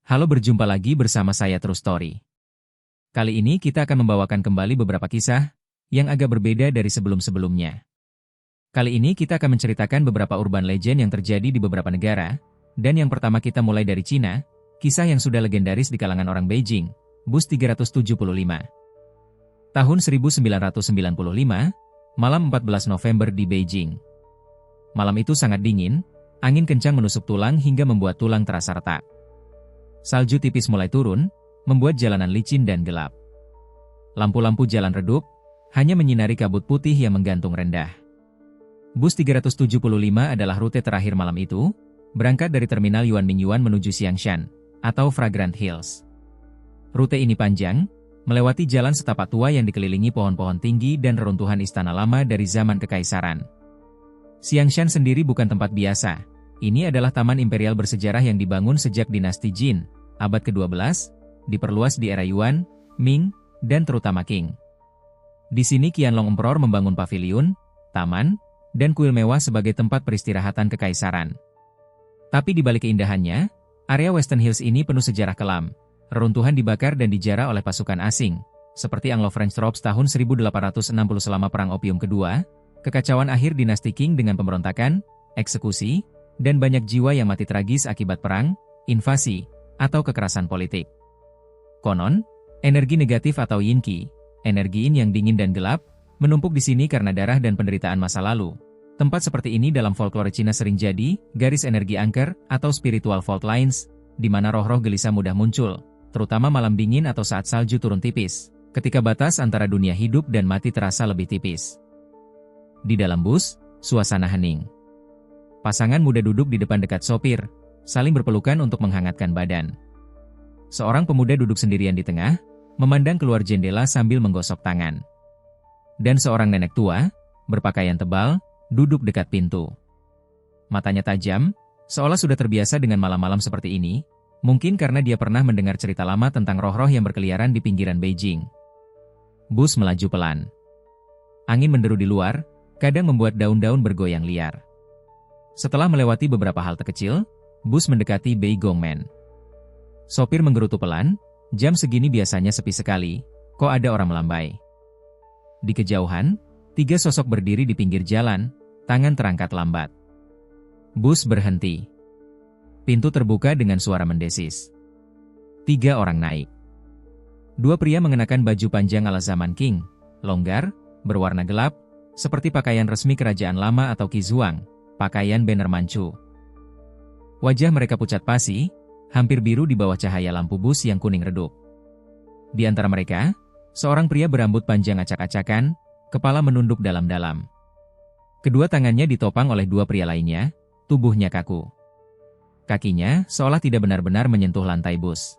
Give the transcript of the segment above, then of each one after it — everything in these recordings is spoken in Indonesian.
Halo, berjumpa lagi bersama saya True Story. Kali ini kita akan membawakan kembali beberapa kisah yang agak berbeda dari sebelum-sebelumnya. Kali ini kita akan menceritakan beberapa urban legend yang terjadi di beberapa negara, dan yang pertama kita mulai dari Cina, kisah yang sudah legendaris di kalangan orang Beijing, Bus 375. Tahun 1995, malam 14 November di Beijing. Malam itu sangat dingin, angin kencang menusuk tulang hingga membuat tulang terasa retak. Salju tipis mulai turun, membuat jalanan licin dan gelap. Lampu-lampu jalan redup, hanya menyinari kabut putih yang menggantung rendah. Bus 375 adalah rute terakhir malam itu, berangkat dari terminal Yuanmingyuan menuju Xiangshan, atau Fragrant Hills. Rute ini panjang, melewati jalan setapak tua yang dikelilingi pohon-pohon tinggi dan reruntuhan istana lama dari zaman kekaisaran. Xiangshan sendiri bukan tempat biasa. Ini adalah taman imperial bersejarah yang dibangun sejak dinasti Jin, abad ke-12, diperluas di era Yuan, Ming, dan terutama Qing. Di sini Qianlong Emperor membangun paviliun, taman, dan kuil mewah sebagai tempat peristirahatan kekaisaran. Tapi di balik keindahannya, area Western Hills ini penuh sejarah kelam. Reruntuhan dibakar dan dijarah oleh pasukan asing, seperti Anglo-French Troops tahun 1860 selama Perang Opium Kedua, kekacauan akhir dinasti Qing dengan pemberontakan, eksekusi, dan banyak jiwa yang mati tragis akibat perang, invasi, atau kekerasan politik. Konon, energi negatif atau yin qi, energi yin yang dingin dan gelap, menumpuk di sini karena darah dan penderitaan masa lalu. Tempat seperti ini dalam folklore Cina sering jadi garis energi angker atau spiritual fault lines, di mana roh-roh gelisah mudah muncul, terutama malam dingin atau saat salju turun tipis, ketika batas antara dunia hidup dan mati terasa lebih tipis. Di dalam bus, suasana hening. Pasangan muda duduk di depan dekat sopir, saling berpelukan untuk menghangatkan badan. Seorang pemuda duduk sendirian di tengah, memandang keluar jendela sambil menggosok tangan. Dan seorang nenek tua, berpakaian tebal, duduk dekat pintu. Matanya tajam, seolah sudah terbiasa dengan malam-malam seperti ini, mungkin karena dia pernah mendengar cerita lama tentang roh-roh yang berkeliaran di pinggiran Beijing. Bus melaju pelan. Angin menderu di luar, kadang membuat daun-daun bergoyang liar. Setelah melewati beberapa halte kecil, bus mendekati Beigongmen. Sopir menggerutu pelan, jam segini biasanya sepi sekali, kok ada orang melambai. Di kejauhan, 3 sosok berdiri di pinggir jalan, tangan terangkat lambat. Bus berhenti. Pintu terbuka dengan suara mendesis. 3 orang naik. 2 pria mengenakan baju panjang ala zaman Qing, longgar, berwarna gelap, seperti pakaian resmi kerajaan lama atau Qizuang, pakaian banner Manchu. Wajah mereka pucat pasi, hampir biru di bawah cahaya lampu bus yang kuning redup. Di antara mereka, seorang pria berambut panjang acak-acakan, kepala menunduk dalam-dalam. Kedua tangannya ditopang oleh 2 pria lainnya, tubuhnya kaku. Kakinya seolah tidak benar-benar menyentuh lantai bus.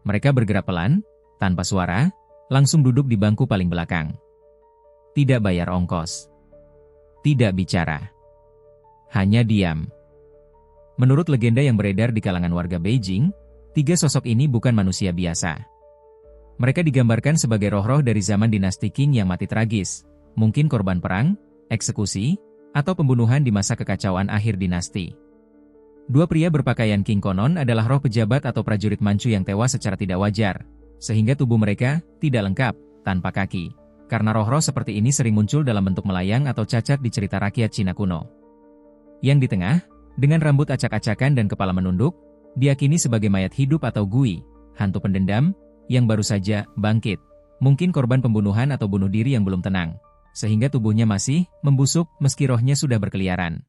Mereka bergerak pelan, tanpa suara, langsung duduk di bangku paling belakang. Tidak bayar ongkos. Tidak bicara. Hanya diam. Menurut legenda yang beredar di kalangan warga Beijing, 3 sosok ini bukan manusia biasa. Mereka digambarkan sebagai roh-roh dari zaman dinasti Qing yang mati tragis, mungkin korban perang, eksekusi, atau pembunuhan di masa kekacauan akhir dinasti. 2 pria berpakaian Qing konon adalah roh pejabat atau prajurit Manchu yang tewas secara tidak wajar, sehingga tubuh mereka tidak lengkap, tanpa kaki, karena roh-roh seperti ini sering muncul dalam bentuk melayang atau cacat di cerita rakyat Cina kuno. Yang di tengah, dengan rambut acak-acakan dan kepala menunduk, diyakini sebagai mayat hidup atau gui, hantu pendendam, yang baru saja bangkit, mungkin korban pembunuhan atau bunuh diri yang belum tenang, sehingga tubuhnya masih membusuk meski rohnya sudah berkeliaran.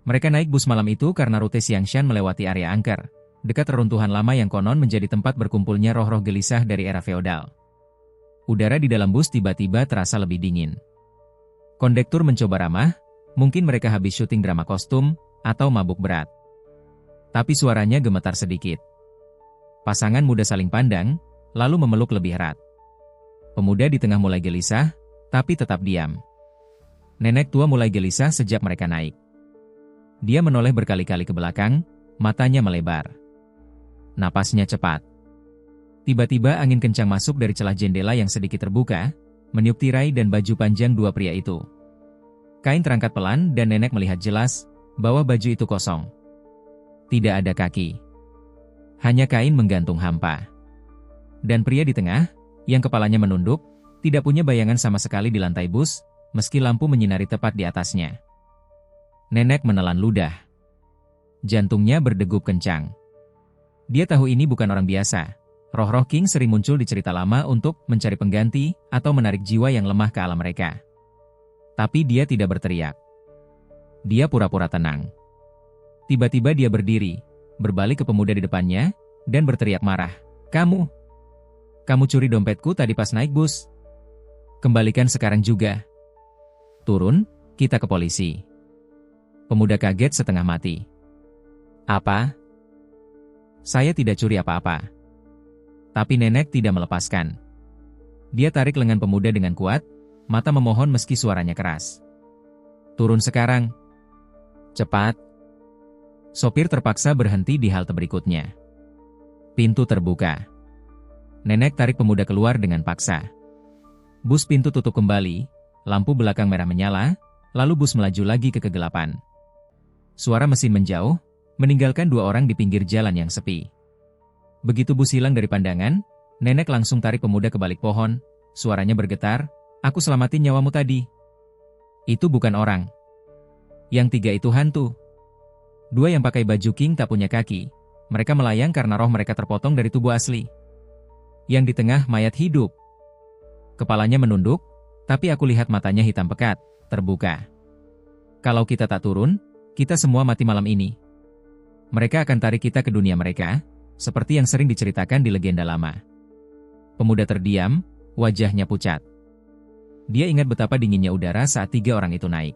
Mereka naik bus malam itu karena rute Xiangshan melewati area angker, dekat reruntuhan lama yang konon menjadi tempat berkumpulnya roh-roh gelisah dari era feodal. Udara di dalam bus tiba-tiba terasa lebih dingin. Kondektur mencoba ramah, mungkin mereka habis syuting drama kostum, atau mabuk berat. Tapi suaranya gemetar sedikit. Pasangan muda saling pandang, lalu memeluk lebih erat. Pemuda di tengah mulai gelisah, tapi tetap diam. Nenek tua mulai gelisah sejak mereka naik. Dia menoleh berkali-kali ke belakang, matanya melebar. Napasnya cepat. Tiba-tiba angin kencang masuk dari celah jendela yang sedikit terbuka, meniup tirai dan baju panjang 2 pria itu. Kain terangkat pelan dan nenek melihat jelas bahwa baju itu kosong. Tidak ada kaki. Hanya kain menggantung hampa. Dan pria di tengah, yang kepalanya menunduk, tidak punya bayangan sama sekali di lantai bus, meski lampu menyinari tepat di atasnya. Nenek menelan ludah. Jantungnya berdegup kencang. Dia tahu ini bukan orang biasa. Roh-roh King sering muncul di cerita lama untuk mencari pengganti atau menarik jiwa yang lemah ke alam mereka. Tapi dia tidak berteriak. Dia pura-pura tenang. Tiba-tiba dia berdiri, berbalik ke pemuda di depannya, dan berteriak marah. Kamu curi dompetku tadi pas naik bus. Kembalikan sekarang juga. Turun, kita ke polisi. Pemuda kaget setengah mati. Apa? Saya tidak curi apa-apa. Tapi nenek tidak melepaskan. Dia tarik lengan pemuda dengan kuat, mata memohon meski suaranya keras. Turun sekarang. Cepat. Sopir terpaksa berhenti di halte berikutnya. Pintu terbuka. Nenek tarik pemuda keluar dengan paksa. Bus pintu tutup kembali, lampu belakang merah menyala, lalu bus melaju lagi ke kegelapan. Suara mesin menjauh, meninggalkan dua orang di pinggir jalan yang sepi. Begitu bus hilang dari pandangan, nenek langsung tarik pemuda ke balik pohon, suaranya bergetar, aku selamatin nyawamu tadi. Itu bukan orang. Yang tiga itu hantu. Dua yang pakai baju King tak punya kaki, mereka melayang karena roh mereka terpotong dari tubuh asli. Yang di tengah mayat hidup. Kepalanya menunduk, tapi aku lihat matanya hitam pekat, terbuka. Kalau kita tak turun, kita semua mati malam ini. Mereka akan tarik kita ke dunia mereka, seperti yang sering diceritakan di legenda lama. Pemuda terdiam, wajahnya pucat. Dia ingat betapa dinginnya udara saat tiga orang itu naik.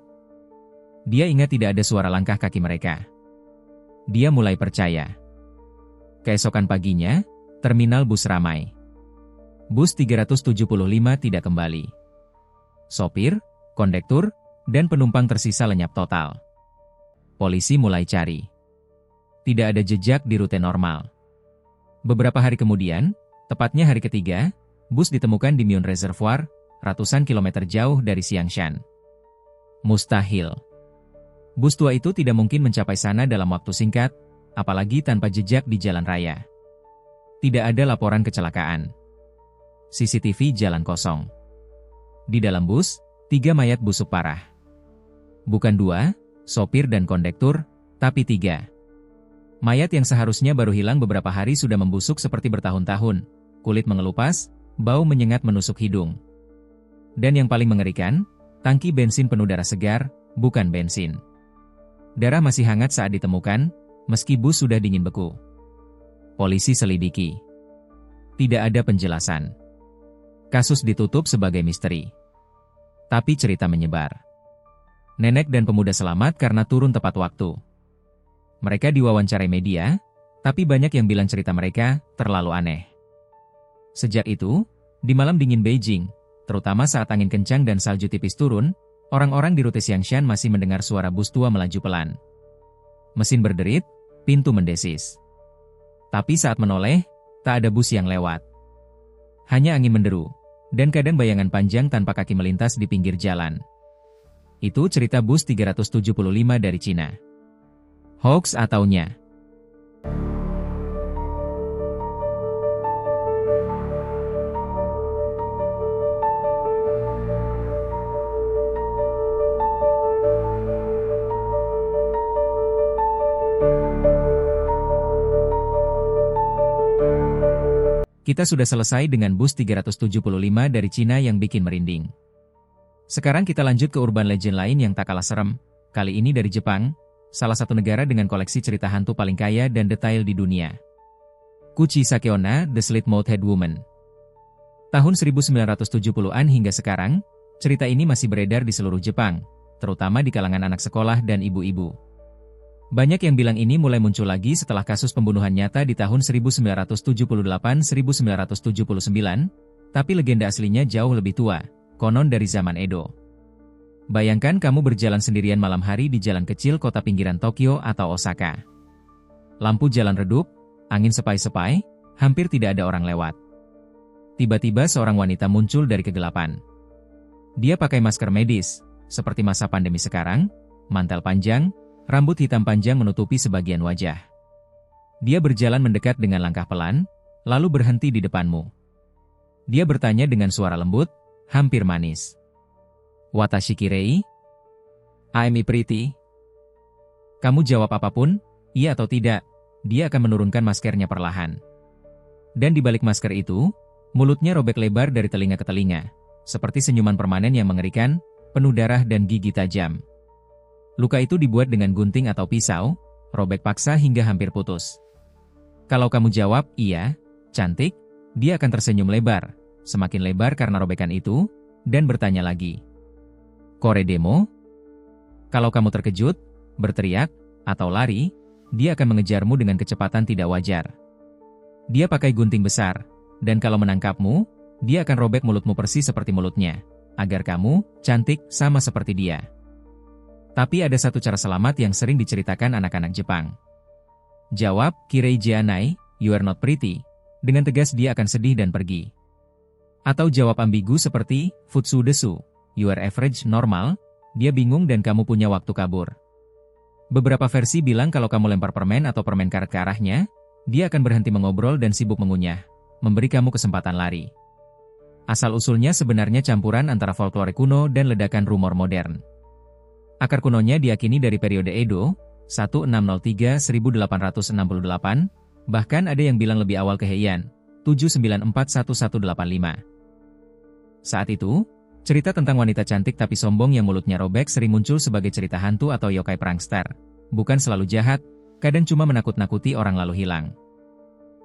Dia ingat tidak ada suara langkah kaki mereka. Dia mulai percaya. Keesokan paginya, terminal bus ramai. Bus 375 tidak kembali. Sopir, kondektur, dan penumpang tersisa lenyap total. Polisi mulai cari. Tidak ada jejak di rute normal. Beberapa hari kemudian, tepatnya hari ketiga, bus ditemukan di Myeon Reservoir, ratusan kilometer jauh dari Xiangshan. Mustahil. Bus tua itu tidak mungkin mencapai sana dalam waktu singkat, apalagi tanpa jejak di jalan raya. Tidak ada laporan kecelakaan. CCTV jalan kosong. Di dalam bus, 3 mayat busuk parah. Bukan 2, sopir dan kondektur, tapi 3. Mayat yang seharusnya baru hilang beberapa hari sudah membusuk seperti bertahun-tahun, kulit mengelupas, bau menyengat menusuk hidung. Dan yang paling mengerikan, tangki bensin penuh darah segar, bukan bensin. Darah masih hangat saat ditemukan, meski bus sudah dingin beku. Polisi selidiki. Tidak ada penjelasan. Kasus ditutup sebagai misteri. Tapi cerita menyebar. Nenek dan pemuda selamat karena turun tepat waktu. Mereka diwawancarai media, tapi banyak yang bilang cerita mereka terlalu aneh. Sejak itu, di malam dingin Beijing, terutama saat angin kencang dan salju tipis turun, orang-orang di rute Xiangshan masih mendengar suara bus tua melaju pelan. Mesin berderit, pintu mendesis. Tapi saat menoleh, tak ada bus yang lewat. Hanya angin menderu, dan kadang bayangan panjang tanpa kaki melintas di pinggir jalan. Itu cerita bus 375 dari Cina. Hoax ataunya? Kita sudah selesai dengan bus 375 dari Cina yang bikin merinding. Sekarang kita lanjut ke urban legend lain yang tak kalah serem, kali ini dari Jepang, salah satu negara dengan koleksi cerita hantu paling kaya dan detail di dunia. Kuchi Sakeonna, The Slit-Mouthed Woman. Tahun 1970-an hingga sekarang, cerita ini masih beredar di seluruh Jepang, terutama di kalangan anak sekolah dan ibu-ibu. Banyak yang bilang ini mulai muncul lagi setelah kasus pembunuhan nyata di tahun 1978-1979, tapi legenda aslinya jauh lebih tua, konon dari zaman Edo. Bayangkan kamu berjalan sendirian malam hari di jalan kecil kota pinggiran Tokyo atau Osaka. Lampu jalan redup, angin sepai-sepai, hampir tidak ada orang lewat. Tiba-tiba seorang wanita muncul dari kegelapan. Dia pakai masker medis, seperti masa pandemi sekarang, mantel panjang, rambut hitam panjang menutupi sebagian wajah. Dia berjalan mendekat dengan langkah pelan, lalu berhenti di depanmu. Dia bertanya dengan suara lembut, hampir manis. Watashi kirei? Am pretty? Kamu jawab apapun, iya atau tidak, dia akan menurunkan maskernya perlahan. Dan di balik masker itu, mulutnya robek lebar dari telinga ke telinga, seperti senyuman permanen yang mengerikan, penuh darah dan gigi tajam. Luka itu dibuat dengan gunting atau pisau, robek paksa hingga hampir putus. Kalau kamu jawab, iya, cantik, dia akan tersenyum lebar, semakin lebar karena robekan itu, dan bertanya lagi. Kore demo? Kalau kamu terkejut, berteriak, atau lari, dia akan mengejarmu dengan kecepatan tidak wajar. Dia pakai gunting besar, dan kalau menangkapmu, dia akan robek mulutmu persis seperti mulutnya, agar kamu, cantik, sama seperti dia. Tapi ada satu cara selamat yang sering diceritakan anak-anak Jepang. Jawab, kirei janai, you are not pretty. Dengan tegas dia akan sedih dan pergi. Atau jawab ambigu seperti, futsu desu, you are average, normal, dia bingung dan kamu punya waktu kabur. Beberapa versi bilang kalau kamu lempar permen atau permen karet ke arahnya, dia akan berhenti mengobrol dan sibuk mengunyah, memberi kamu kesempatan lari. Asal-usulnya sebenarnya campuran antara folklore kuno dan ledakan rumor modern. Akar kunonya diyakini dari periode Edo, 1603-1868, bahkan ada yang bilang lebih awal ke Heian, 794-1185. Saat itu, cerita tentang wanita cantik tapi sombong yang mulutnya robek sering muncul sebagai cerita hantu atau yokai prankster. Bukan selalu jahat, kadang cuma menakut-nakuti orang lalu hilang.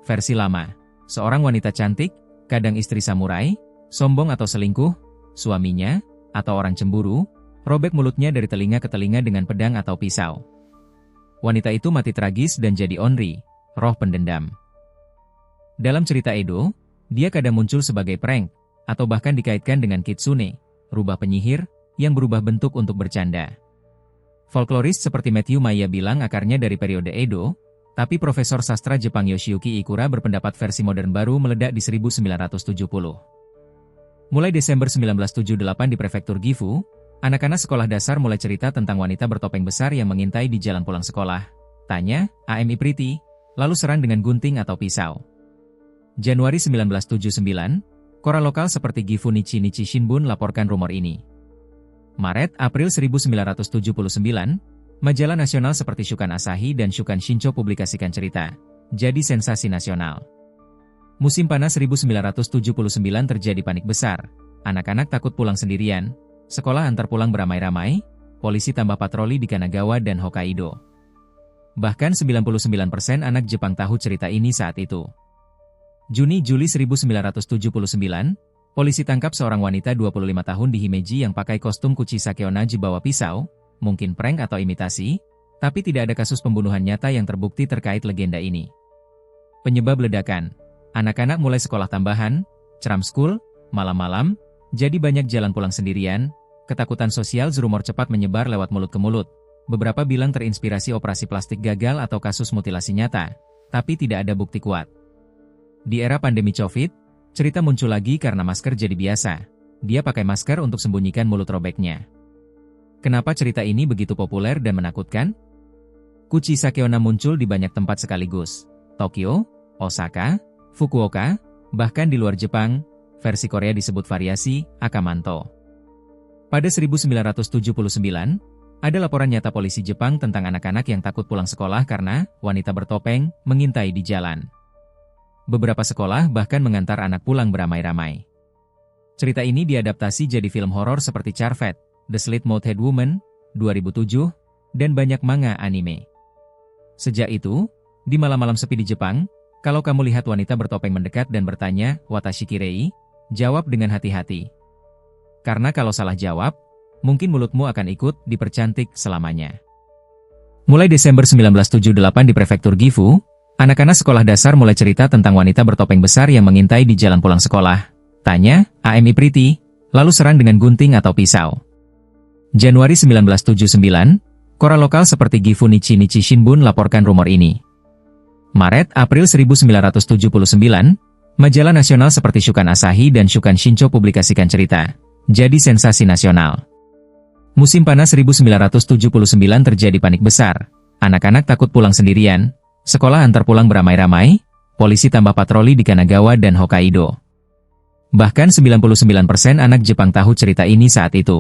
Versi lama, seorang wanita cantik, kadang istri samurai, sombong atau selingkuh, suaminya, atau orang cemburu, robek mulutnya dari telinga ke telinga dengan pedang atau pisau. Wanita itu mati tragis dan jadi onri, roh pendendam. Dalam cerita Edo, dia kadang muncul sebagai prank, atau bahkan dikaitkan dengan kitsune, rubah penyihir, yang berubah bentuk untuk bercanda. Folkloris seperti Matthew Maya bilang akarnya dari periode Edo, tapi Profesor Sastra Jepang Yoshiyuki Ikura berpendapat versi modern baru meledak di 1970. Mulai Desember 1978 di Prefektur Gifu, anak-anak sekolah dasar mulai cerita tentang wanita bertopeng besar yang mengintai di jalan pulang sekolah. Tanya, "Am pretty?" Lalu serang dengan gunting atau pisau. Januari 1979, koran lokal seperti Gifu Nichi Shimbun laporkan rumor ini. Maret-April 1979, majalah nasional seperti Shukan Asahi dan Shukan Shincho publikasikan cerita. Jadi sensasi nasional. Musim panas 1979 terjadi panik besar. Anak-anak takut pulang sendirian. Sekolah antar pulang beramai-ramai, polisi tambah patroli di Kanagawa dan Hokkaido. Bahkan 99% anak Jepang tahu cerita ini saat itu. Juni-Juli 1979, polisi tangkap seorang wanita 25 tahun di Himeji yang pakai kostum Kuchisake Onaji bawa pisau, mungkin prank atau imitasi, tapi tidak ada kasus pembunuhan nyata yang terbukti terkait legenda ini. Penyebab ledakan, anak-anak mulai sekolah tambahan, cram school, malam-malam, jadi banyak jalan pulang sendirian. Ketakutan sosial rumor cepat menyebar lewat mulut ke mulut. Beberapa bilang terinspirasi operasi plastik gagal atau kasus mutilasi nyata, tapi tidak ada bukti kuat. Di era pandemi COVID, cerita muncul lagi karena masker jadi biasa. Dia pakai masker untuk sembunyikan mulut robeknya. Kenapa cerita ini begitu populer dan menakutkan? Kuchisake Onna muncul di banyak tempat sekaligus. Tokyo, Osaka, Fukuoka, bahkan di luar Jepang, versi Korea disebut variasi Akamanto. Pada 1979, ada laporan nyata polisi Jepang tentang anak-anak yang takut pulang sekolah karena wanita bertopeng mengintai di jalan. Beberapa sekolah bahkan mengantar anak pulang beramai-ramai. Cerita ini diadaptasi jadi film horor seperti Charvet, The Slit-Mouthed Woman, 2007, dan banyak manga anime. Sejak itu, di malam-malam sepi di Jepang, kalau kamu lihat wanita bertopeng mendekat dan bertanya, "Watashi kirei?" jawab dengan hati-hati. Karena kalau salah jawab, mungkin mulutmu akan ikut dipercantik selamanya. Mulai Desember 1978 di Prefektur Gifu, anak-anak sekolah dasar mulai cerita tentang wanita bertopeng besar yang mengintai di jalan pulang sekolah. Tanya, "Am pretty?" lalu serang dengan gunting atau pisau. Januari 1979, koran lokal seperti Gifu Nichi Shimbun laporkan rumor ini. Maret-April 1979, majalah nasional seperti Shukan Asahi dan Shukan Shincho publikasikan cerita. Jadi sensasi nasional. Musim panas 1979 terjadi panik besar. Anak-anak takut pulang sendirian. sekolah antar pulang beramai-ramai, polisi tambah patroli di Kanagawa dan Hokkaido. Bahkan 99% anak Jepang tahu cerita ini saat itu.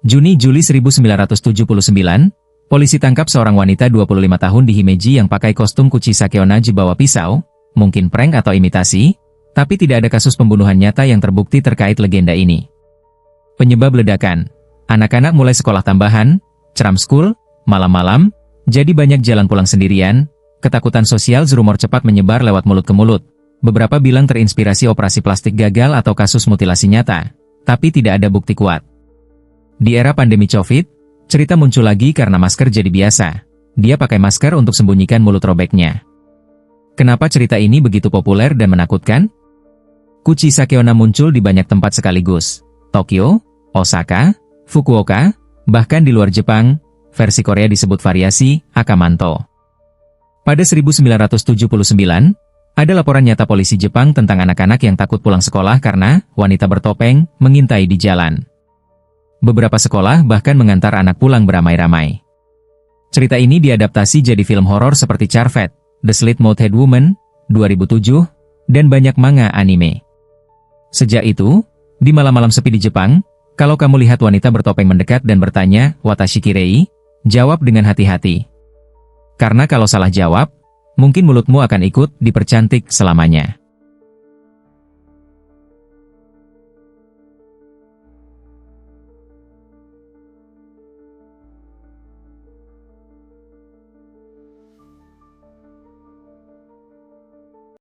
Juni-Juli 1979, polisi tangkap seorang wanita 25 tahun di Himeji yang pakai kostum kuchi Sakeonaji bawa pisau, mungkin prank atau imitasi, tapi tidak ada kasus pembunuhan nyata yang terbukti terkait legenda ini. Penyebab ledakan, anak-anak mulai sekolah tambahan, cram school, malam-malam, jadi banyak jalan pulang sendirian, ketakutan sosial rumor cepat menyebar lewat mulut ke mulut. Beberapa bilang terinspirasi operasi plastik gagal atau kasus mutilasi nyata, tapi tidak ada bukti kuat. Di era pandemi COVID, cerita muncul lagi karena masker jadi biasa. Dia pakai masker untuk sembunyikan mulut robeknya. Kenapa cerita ini begitu populer dan menakutkan? Kuchi Sakeona muncul di banyak tempat sekaligus. Tokyo, Osaka, Fukuoka, bahkan di luar Jepang, versi Korea disebut variasi Akamanto. Pada 1979, ada laporan nyata polisi Jepang tentang anak-anak yang takut pulang sekolah karena wanita bertopeng mengintai di jalan. Beberapa sekolah bahkan mengantar anak pulang beramai-ramai. Cerita ini diadaptasi jadi film horor seperti Charvet, The Slit-Mouthed Woman, 2007, dan banyak manga anime. Sejak itu, di malam-malam sepi di Jepang, kalau kamu lihat wanita bertopeng mendekat dan bertanya, "Watashi kirei?" jawab dengan hati-hati. Karena kalau salah jawab, mungkin mulutmu akan ikut dipercantik selamanya.